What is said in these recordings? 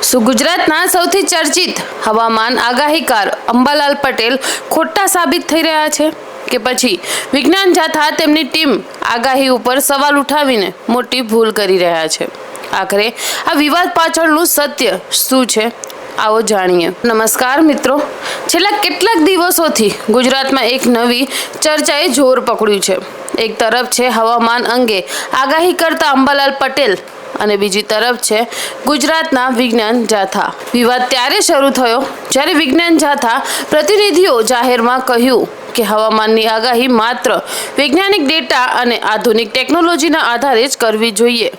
શું ગુજરાતના સૌથી ચર્ચિત હવામાન આગાહીકાર અંબાલાલ પટેલ ખોટા સાબિત થઈ રહ્યા છે કે પછી વિજ્ઞાન જાથા તેમની ટીમ આગાહી ઉપર સવાલ ઉઠાવીને મોટી ભૂલ કરી રહ્યા છે? આખરે આ વિવાદ પાછળનું સત્ય શું છે? આવો જાણીએ। નમસ્કાર મિત્રો, છેલ્લા કેટલાક દિવસોથી ગુજરાતમાં એક નવી ચર્ચાએ જોર પકડ્યું છે। એક તરફ છે હવામાન અંગે આગાહી કરતા અંબાલાલ પટેલ અને બીજી તરફ છે ગુજરાતના વિજ્ઞાન જાથા। વિવાદ ત્યારે શરૂ થયો જ્યારે વિજ્ઞાન જાથા પ્રતિનિધિઓ જાહેરમાં કહ્યું કે હવામાનની આગાહી માત્ર વૈજ્ઞાનિક ડેટા અને આધુનિક ટેકનોલોજીના આધારે જ કરવી જોઈએ।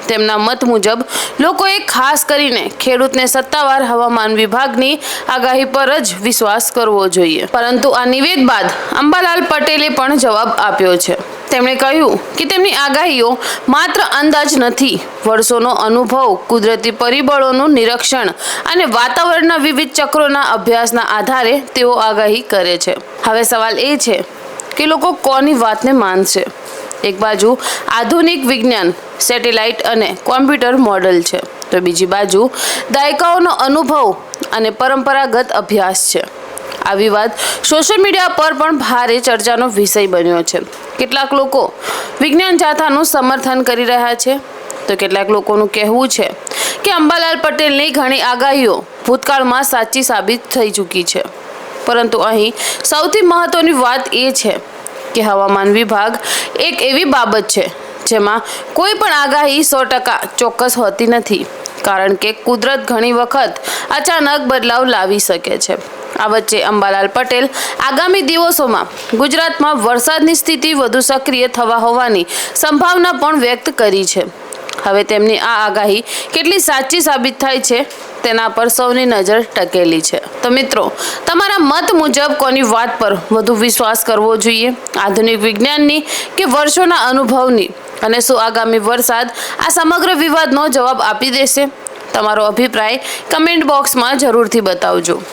તેમના મત મુજબ લોકોએ ખાસ કરીને ખેડૂતને સત્તાવાર હવામાન વિભાગની આગાહી પર જ વિશ્વાસ કરવો જોઈએ। પરંતુ આ નિવેદન બાદ અંબાલાલ પટેલે પણ જવાબ આપ્યો છે। તેમણે કહ્યું કે તેમની આગાહીઓ માત્ર અંદાજ નથી, વર્ષોનો અનુભવ, કુદરતી પરિબળોનું નિરીક્ષણ અને વાતાવરણના વિવિધ ચક્રોના અભ્યાસના આધારે તેઓ આગાહી કરે છે। હવે સવાલ એ છે કે લોકો કોની વાતને માનશે? એક બાજુ આધુનિક વિજ્ઞાન, સેટેલાઇટ અને કોમ્પ્યુટર મોડેલ છે, તો બીજી બાજુ દાયકાઓનો અનુભવ અને પરંપરાગત અભ્યાસ છે। આ વિવાદ સોશિયલ મીડિયા પર પણ ભારે ચર્ચાનો વિષય બન્યો છે। કેટલાક લોકો વિજ્ઞાન જાથાનું સમર્થન કરી રહ્યા છે, તો કેટલાક લોકોનું કહેવું છે કે અંબાલાલ પટેલની ઘણી આગાહીઓ ભૂતકાળમાં સાચી સાબિત થઈ ચૂકી છે। પરંતુ અહીં સૌથી મહત્વની વાત એ છે કે હવામાન વિભાગ એક એવી બાબત છે જેમાં કોઈ પણ આગાહી 100% ચોક્કસ હોતી નથી, કારણ કે કુદરત ઘણી વખત અચાનક બદલાવ લાવી શકે છે। આ વચ્ચે અંબાલાલ પટેલ આગામી દિવસોમાં ગુજરાતમાં વરસાદની સ્થિતિ વધુ સક્રિય થવા હોવાની સંભાવના પણ વ્યક્ત કરી છે। હવે તેમની આ આગાહી કેટલી સાચી સાબિત થાય છે તેના પર સૌની નજર ટકેલી છે। તો મિત્રો, તમારા મત મુજબ કોની વાત પર વધુ વિશ્વાસ કરવો જોઈએ, આધુનિક વિજ્ઞાનની કે વર્ષોના અનુભવની? અને શું આગામી વરસાદ આ સમગ્ર વિવાદનો જવાબ આપી દેશે? તમારો અભિપ્રાય કમેન્ટ બોક્સમાં જરૂરથી બતાવજો।